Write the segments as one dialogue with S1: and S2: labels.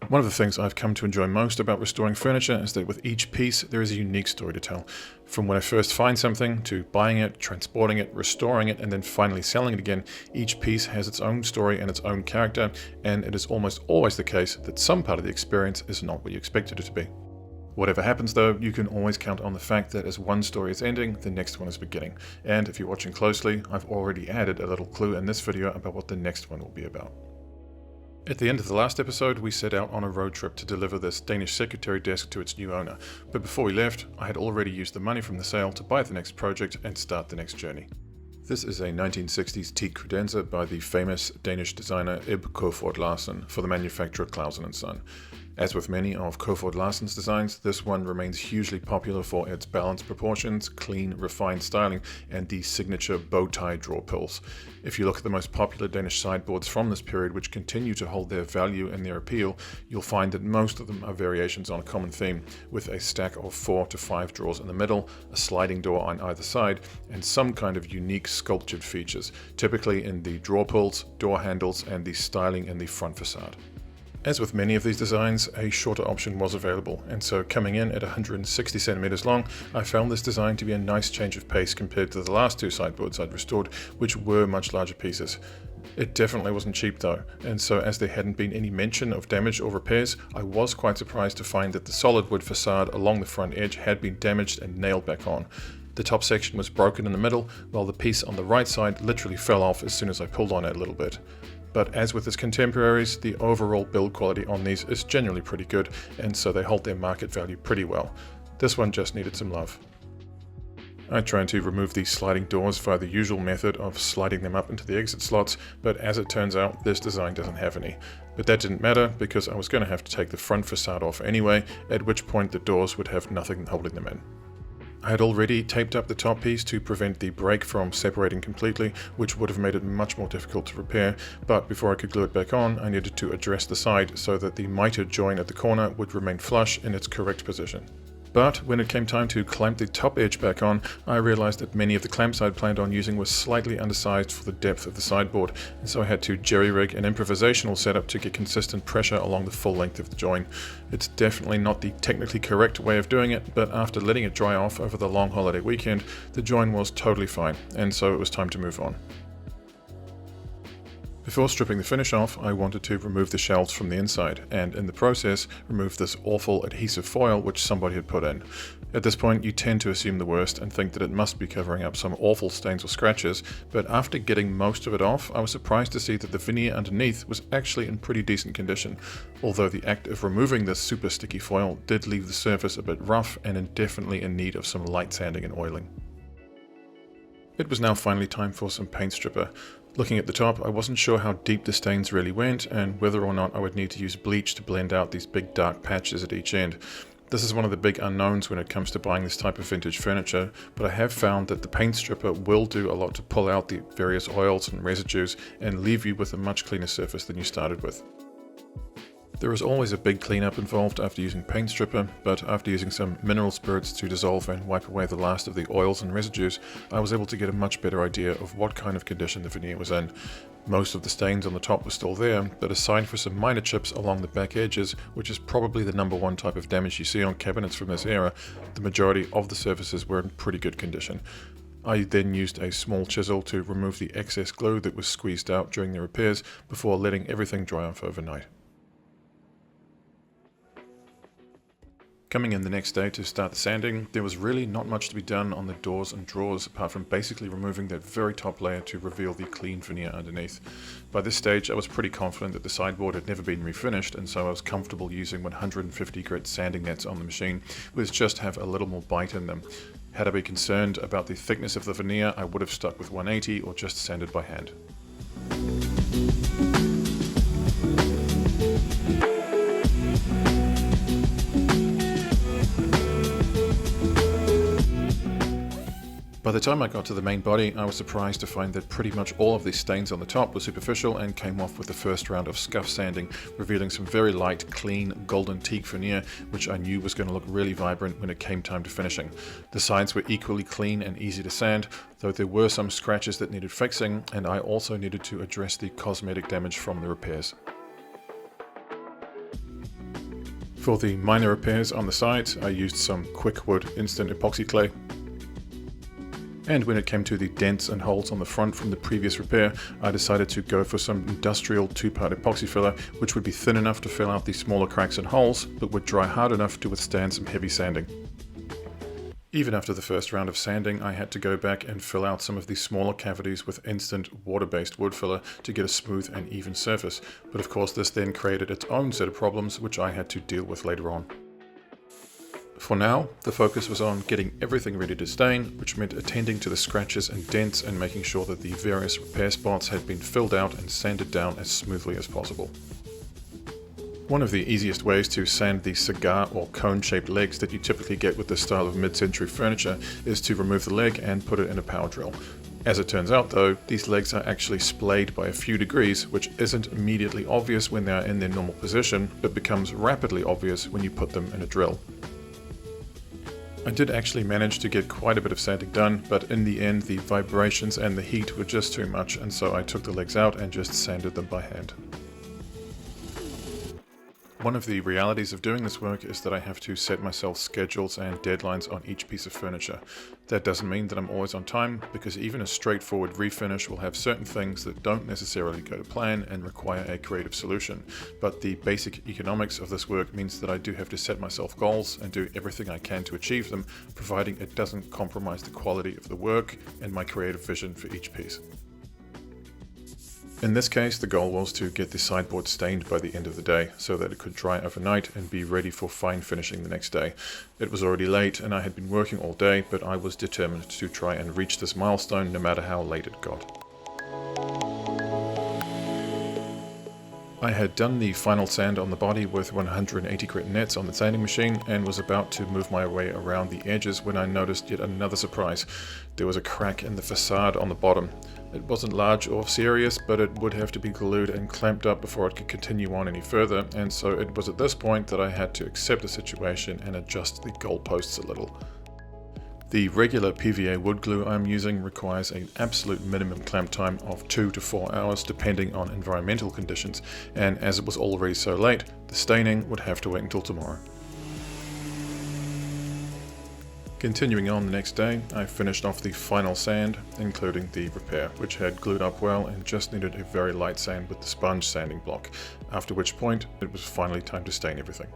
S1: One of the things I've come to enjoy most about restoring furniture is that with each piece there is a unique story to tell. From when I first find something, to buying it, transporting it, restoring it, and then finally selling it again, each piece has its own story and its own character, and it is almost always the case that some part of the experience is not what you expected it to be. Whatever happens though, you can always count on the fact that as one story is ending, the next one is beginning. And if you're watching closely, I've already added a little clue in this video about what the next one will be about. At the end of the last episode, we set out on a road trip to deliver this Danish secretary desk to its new owner, but before we left, I had already used the money from the sale to buy the next project and start the next journey. This is a 1960s teak credenza by the famous Danish designer Ib Kofod-Larsen for the manufacturer Clausen Son. As with many of Kofod-Larsen's designs, this one remains hugely popular for its balanced proportions, clean, refined styling, and the signature bow tie drawer pulls. If you look at the most popular Danish sideboards from this period which continue to hold their value and their appeal, you'll find that most of them are variations on a common theme, with a stack of 4 to 5 drawers in the middle, a sliding door on either side, and some kind of unique sculptured features, typically in the drawer pulls, door handles, and the styling in the front facade. As with many of these designs, a shorter option was available, and so coming in at 160 centimeters long, I found this design to be a nice change of pace compared to the last two sideboards I'd restored, which were much larger pieces. It definitely wasn't cheap though, and so as there hadn't been any mention of damage or repairs, I was quite surprised to find that the solid wood facade along the front edge had been damaged and nailed back on. The top section was broken in the middle, while the piece on the right side literally fell off as soon as I pulled on it a little bit. But as with its contemporaries, the overall build quality on these is generally pretty good, and so they hold their market value pretty well. This one just needed some love. I tried to remove these sliding doors via the usual method of sliding them up into the exit slots, but as it turns out, this design doesn't have any. But that didn't matter, because I was going to have to take the front facade off anyway, at which point the doors would have nothing holding them in. I had already taped up the top piece to prevent the break from separating completely, which would have made it much more difficult to repair, but before I could glue it back on, I needed to address the side so that the mitered join at the corner would remain flush in its correct position. But when it came time to clamp the top edge back on, I realized that many of the clamps I'd planned on using were slightly undersized for the depth of the sideboard, and so I had to jerry-rig an improvisational setup to get consistent pressure along the full length of the join. It's definitely not the technically correct way of doing it, but after letting it dry off over the long holiday weekend, the join was totally fine, and so it was time to move on. Before stripping the finish off, I wanted to remove the shelves from the inside, and in the process, remove this awful adhesive foil which somebody had put in. At this point, you tend to assume the worst and think that it must be covering up some awful stains or scratches, but after getting most of it off, I was surprised to see that the veneer underneath was actually in pretty decent condition, although the act of removing this super sticky foil did leave the surface a bit rough and definitely in need of some light sanding and oiling. It was now finally time for some paint stripper. Looking at the top, I wasn't sure how deep the stains really went and whether or not I would need to use bleach to blend out these big dark patches at each end. This is one of the big unknowns when it comes to buying this type of vintage furniture, but I have found that the paint stripper will do a lot to pull out the various oils and residues and leave you with a much cleaner surface than you started with. There is always a big cleanup involved after using paint stripper, but after using some mineral spirits to dissolve and wipe away the last of the oils and residues, I was able to get a much better idea of what kind of condition the veneer was in. Most of the stains on the top were still there, but aside for some minor chips along the back edges, which is probably the number one type of damage you see on cabinets from this era, the majority of the surfaces were in pretty good condition. I then used a small chisel to remove the excess glue that was squeezed out during the repairs before letting everything dry off overnight. Coming in the next day to start the sanding, there was really not much to be done on the doors and drawers apart from basically removing that very top layer to reveal the clean veneer underneath. By this stage I was pretty confident that the sideboard had never been refinished, and so I was comfortable using 150 grit sanding nets on the machine, which just have a little more bite in them. Had I been concerned about the thickness of the veneer, I would have stuck with 180 or just sanded by hand. By the time I got to the main body, I was surprised to find that pretty much all of these stains on the top were superficial and came off with the first round of scuff sanding, revealing some very light, clean, golden teak veneer, which I knew was going to look really vibrant when it came time to finishing. The sides were equally clean and easy to sand, though there were some scratches that needed fixing, and I also needed to address the cosmetic damage from the repairs. For the minor repairs on the sides, I used some Quickwood instant epoxy clay. And when it came to the dents and holes on the front from the previous repair, I decided to go for some industrial 2-part epoxy filler, which would be thin enough to fill out the smaller cracks and holes, but would dry hard enough to withstand some heavy sanding. Even after the first round of sanding, I had to go back and fill out some of the smaller cavities with instant water-based wood filler to get a smooth and even surface, but of course this then created its own set of problems which I had to deal with later on. For now, the focus was on getting everything ready to stain, which meant attending to the scratches and dents and making sure that the various repair spots had been filled out and sanded down as smoothly as possible. One of the easiest ways to sand the cigar or cone-shaped legs that you typically get with this style of mid-century furniture is to remove the leg and put it in a power drill. As it turns out though, these legs are actually splayed by a few degrees, which isn't immediately obvious when they are in their normal position, but becomes rapidly obvious when you put them in a drill. I did actually manage to get quite a bit of sanding done, but in the end the vibrations and the heat were just too much, and so I took the legs out and just sanded them by hand. One of the realities of doing this work is that I have to set myself schedules and deadlines on each piece of furniture. That doesn't mean that I'm always on time, because even a straightforward refinish will have certain things that don't necessarily go to plan and require a creative solution. But the basic economics of this work means that I do have to set myself goals and do everything I can to achieve them, providing it doesn't compromise the quality of the work and my creative vision for each piece. In this case, the goal was to get the sideboard stained by the end of the day, so that it could dry overnight and be ready for fine finishing the next day. It was already late and I had been working all day, but I was determined to try and reach this milestone no matter how late it got. I had done the final sand on the body with 180 grit nets on the sanding machine and was about to move my way around the edges when I noticed yet another surprise. There was a crack in the facade on the bottom. It wasn't large or serious, but it would have to be glued and clamped up before it could continue on any further, and so it was at this point that I had to accept the situation and adjust the goalposts a little. The regular PVA wood glue I'm using requires an absolute minimum clamp time of 2 to 4 hours depending on environmental conditions, and as it was already so late, the staining would have to wait until tomorrow. Continuing on the next day, I finished off the final sand, including the repair, which had glued up well and just needed a very light sand with the sponge sanding block, after which point it was finally time to stain everything.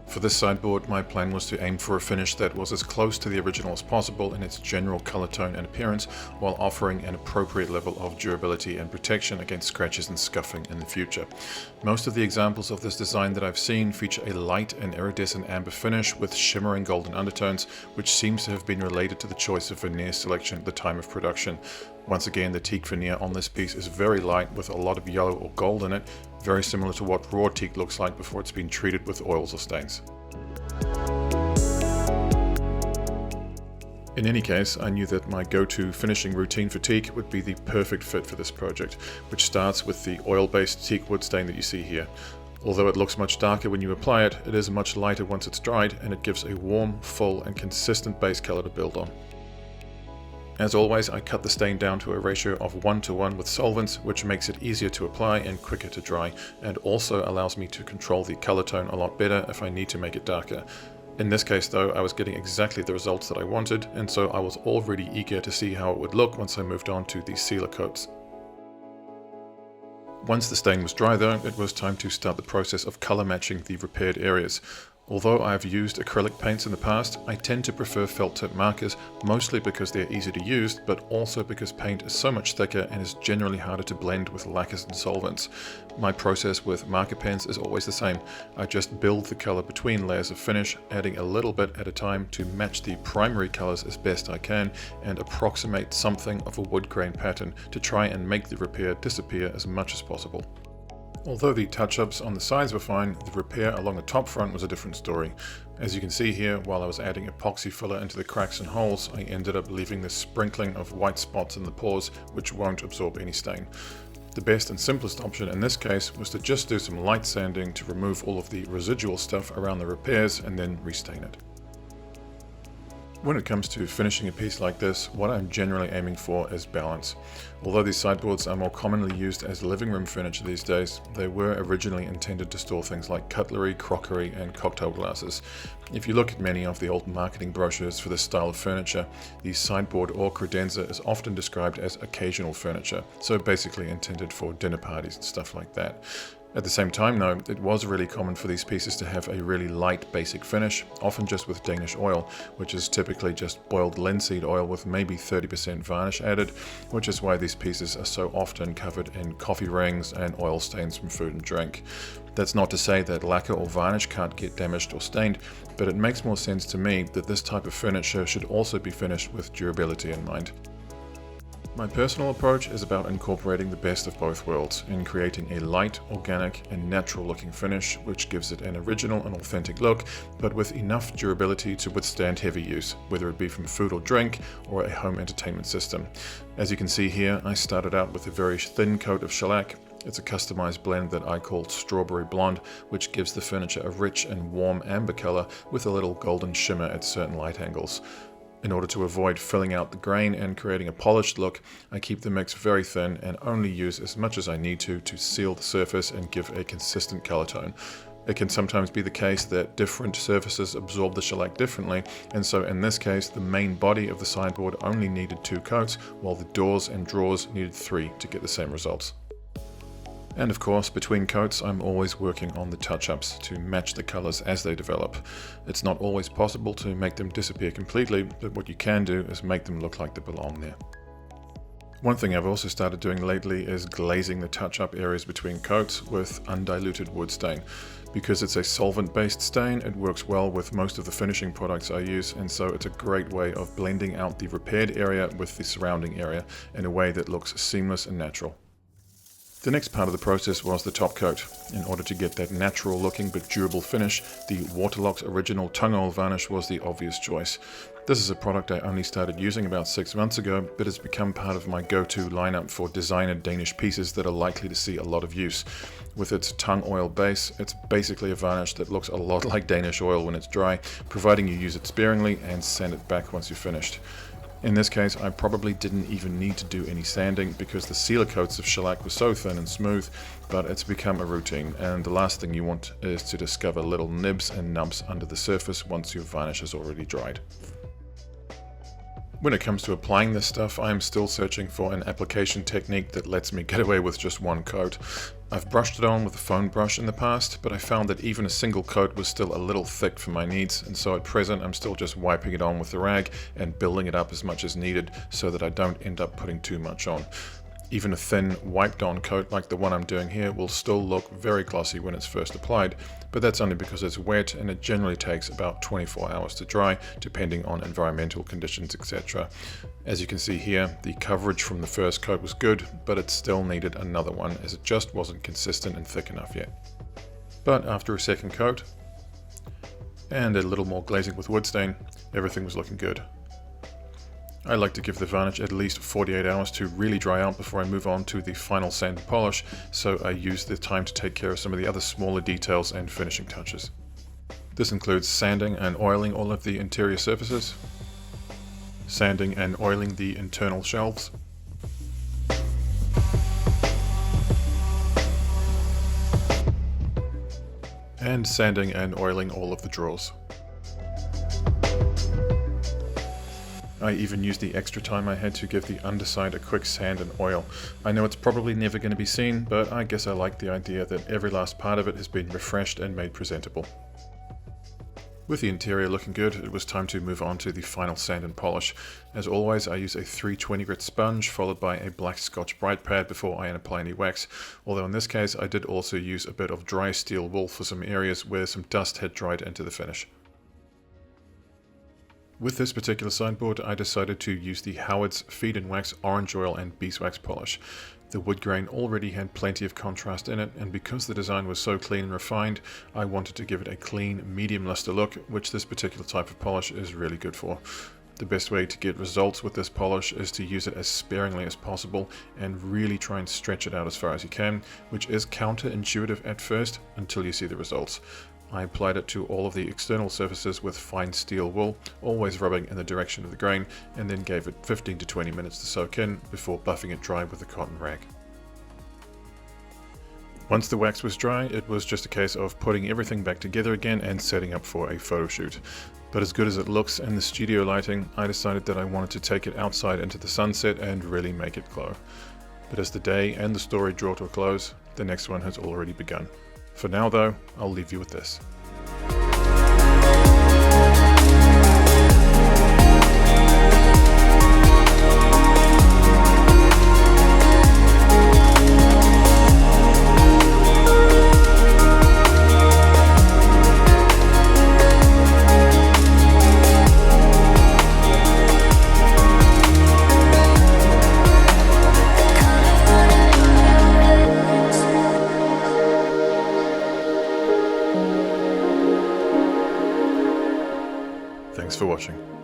S1: For this sideboard, my plan was to aim for a finish that was as close to the original as possible in its general color tone and appearance, while offering an appropriate level of durability and protection against scratches and scuffing in the future. Most of the examples of this design that I've seen feature a light and iridescent amber finish with shimmering golden undertones, which seems to have been related to the choice of veneer selection at the time of production. Once again, the teak veneer on this piece is very light with a lot of yellow or gold in it, very similar to what raw teak looks like before it's been treated with oils or stains. In any case, I knew that my go-to finishing routine for teak would be the perfect fit for this project, which starts with the oil-based teak wood stain that you see here. Although it looks much darker when you apply it, it is much lighter once it's dried, and it gives a warm, full and consistent base color to build on. As always, I cut the stain down to a ratio of 1:1 with solvents, which makes it easier to apply and quicker to dry, and also allows me to control the color tone a lot better if I need to make it darker. In this case though, I was getting exactly the results that I wanted, and so I was already eager to see how it would look once I moved on to the sealer coats. Once the stain was dry though, it was time to start the process of color matching the repaired areas. Although I have used acrylic paints in the past, I tend to prefer felt tip markers, mostly because they're easy to use, but also because paint is so much thicker and is generally harder to blend with lacquers and solvents. My process with marker pens is always the same. I just build the color between layers of finish, adding a little bit at a time to match the primary colors as best I can and approximate something of a wood grain pattern to try and make the repair disappear as much as possible. Although the touch-ups on the sides were fine, the repair along the top front was a different story. As you can see here, while I was adding epoxy filler into the cracks and holes, I ended up leaving this sprinkling of white spots in the pores, which won't absorb any stain. The best and simplest option in this case was to just do some light sanding to remove all of the residual stuff around the repairs and then restain it. When it comes to finishing a piece like this, what I'm generally aiming for is balance. Although these sideboards are more commonly used as living room furniture these days, they were originally intended to store things like cutlery, crockery, and cocktail glasses. If you look at many of the old marketing brochures for this style of furniture, the sideboard or credenza is often described as occasional furniture, so basically intended for dinner parties and stuff like that. At the same time though, it was really common for these pieces to have a really light basic finish, often just with Danish oil, which is typically just boiled linseed oil with maybe 30% varnish added, which is why these pieces are so often covered in coffee rings and oil stains from food and drink. That's not to say that lacquer or varnish can't get damaged or stained, but it makes more sense to me that this type of furniture should also be finished with durability in mind. My personal approach is about incorporating the best of both worlds in creating a light, organic, and natural looking finish which gives it an original and authentic look, but with enough durability to withstand heavy use, whether it be from food or drink or a home entertainment system. As you can see here, I started out with a very thin coat of shellac. It's a customized blend that I call Strawberry Blonde, which gives the furniture a rich and warm amber color with a little golden shimmer at certain light angles. In order to avoid filling out the grain and creating a polished look, I keep the mix very thin and only use as much as I need to seal the surface and give a consistent color tone. It can sometimes be the case that different surfaces absorb the shellac differently, and so in this case the main body of the sideboard only needed 2 coats, while the doors and drawers needed 3 to get the same results. And of course, between coats, I'm always working on the touch-ups to match the colors as they develop. It's not always possible to make them disappear completely, but what you can do is make them look like they belong there. One thing I've also started doing lately is glazing the touch-up areas between coats with undiluted wood stain. Because it's a solvent-based stain, it works well with most of the finishing products I use, and so it's a great way of blending out the repaired area with the surrounding area in a way that looks seamless and natural. The next part of the process was the top coat. In order to get that natural looking but durable finish, the Waterlox Original Tung Oil Varnish was the obvious choice. This is a product I only started using about 6 months ago, but it's become part of my go-to lineup for designer Danish pieces that are likely to see a lot of use. With its tung oil base, it's basically a varnish that looks a lot like Danish oil when it's dry, providing you use it sparingly and sand it back once you're finished. In this case, I probably didn't even need to do any sanding because the sealer coats of shellac were so thin and smooth, but it's become a routine, and the last thing you want is to discover little nibs and nubs under the surface once your varnish has already dried. When it comes to applying this stuff, I am still searching for an application technique that lets me get away with just one coat. I've brushed it on with a foam brush in the past, but I found that even a single coat was still a little thick for my needs, and so at present I'm still just wiping it on with the rag and building it up as much as needed so that I don't end up putting too much on. Even a thin, wiped on coat like the one I'm doing here will still look very glossy when it's first applied, but that's only because it's wet and it generally takes about 24 hours to dry, depending on environmental conditions, etc. As you can see here, the coverage from the first coat was good, but it still needed another one as it just wasn't consistent and thick enough yet. But after a second coat, and a little more glazing with wood stain, everything was looking good. I like to give the varnish at least 48 hours to really dry out before I move on to the final sand and polish, so I use the time to take care of some of the other smaller details and finishing touches. This includes sanding and oiling all of the interior surfaces, sanding and oiling the internal shelves, and sanding and oiling all of the drawers. I even used the extra time I had to give the underside a quick sand and oil. I know it's probably never going to be seen, but I guess I like the idea that every last part of it has been refreshed and made presentable. With the interior looking good, it was time to move on to the final sand and polish. As always, I use a 320 grit sponge followed by a black Scotch Brite pad before I apply any wax, although in this case I did also use a bit of dry steel wool for some areas where some dust had dried into the finish. With this particular sideboard, I decided to use the Howard's Feed and Wax Orange Oil and Beeswax polish. The wood grain already had plenty of contrast in it, and because the design was so clean and refined, I wanted to give it a clean, medium luster look, which this particular type of polish is really good for. The best way to get results with this polish is to use it as sparingly as possible and really try and stretch it out as far as you can, which is counterintuitive at first until you see the results. I applied it to all of the external surfaces with fine steel wool, always rubbing in the direction of the grain, and then gave it 15 to 20 minutes to soak in before buffing it dry with a cotton rag. Once the wax was dry, it was just a case of putting everything back together again and setting up for a photo shoot. But as good as it looks in the studio lighting, I decided that I wanted to take it outside into the sunset and really make it glow. But as the day and the story draw to a close, the next one has already begun. For now though, I'll leave you with this. Thanks for watching.